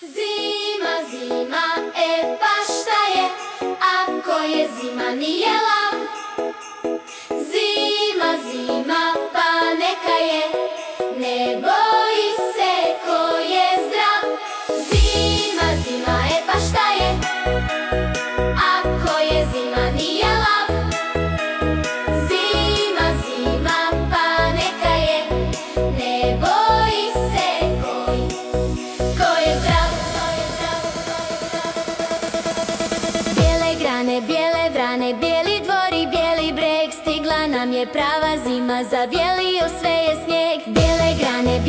Zima, zima, pa šta je, ako je zima nije lav. Zima, zima, pa neka je, ne boji se ko je zdrav. Zima, zima, pa šta je, ako je zima nije lav. Zima, zima, pa neka je, ne boji se ko je zdrav. Bijele vrane, bijeli dvori, bijeli breg, stigla nam je prava zima, zabijelio sve je snijeg. Bijele vrane,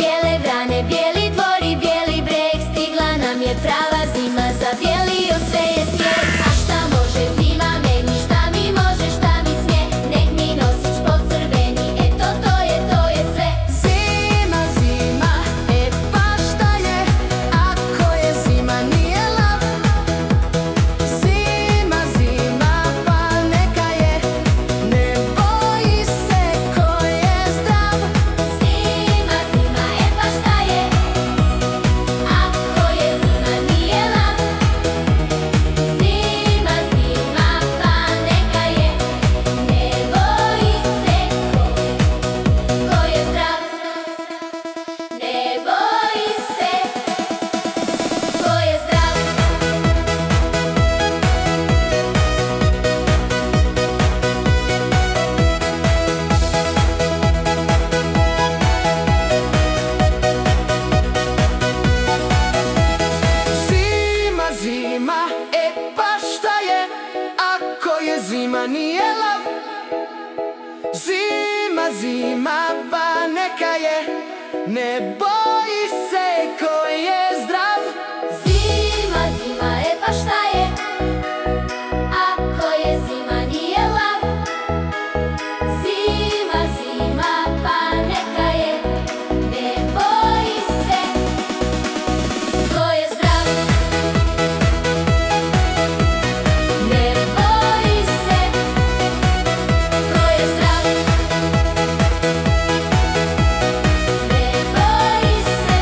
bijeli dvori, bijeli breg, stigla nam je prava zima, zabijelio sve je snijeg. A šta može zima meni, šta mi može, šta mi smije, nek mi nosić pocrveni, eto to je sve. Zima, zima, pa šta je, ako je zima nije lav. Zima, zima, pa neka je, ne boji se ko je zdrav. Zima, zima, pa šta je, ako je zima nije lav. Zima, zima, pa neka je, ne boji se ko je zdrav. Ne boji se ko je zdrav. Zima, zima, pa šta je, ako je zima nije lav. Zima, zima, pa neka je, ne boji se ko je zdrav. Zima, zima, pa šta je, ako je zima nije lav. Zima, zima, pa neka je, ne boji se ko je zdrav. Ne boji se ko je zdrav. Ne boji se.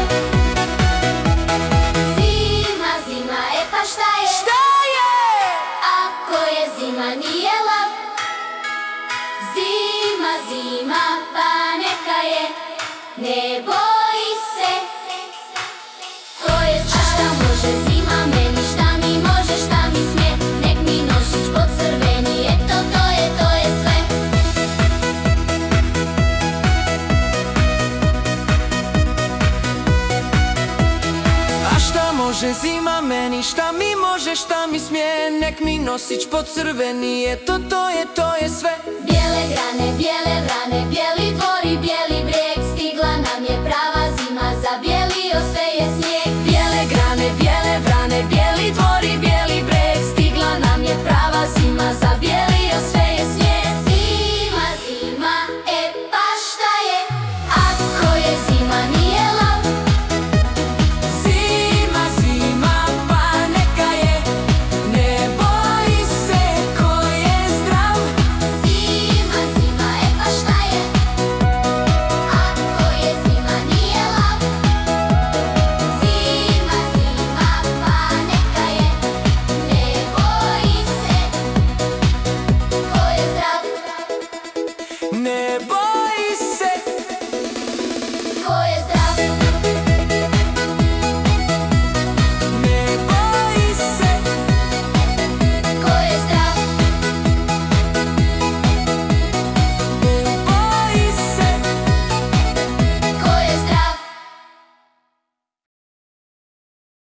Zima, zima, pa šta je, Šta je? ako je zima nije lav. Zima, zima, pa neka je, ne boji se ko je zdrav. A šta može zima meni, šta mi može, šta mi smije, nek mi nosić pocrveni, eto to je sve. A šta može zima meni, šta mi može, šta mi smije, nek mi nosić pocrveni, eto to je sve. Bijele vrane, bijeli dvori, bijeli breg,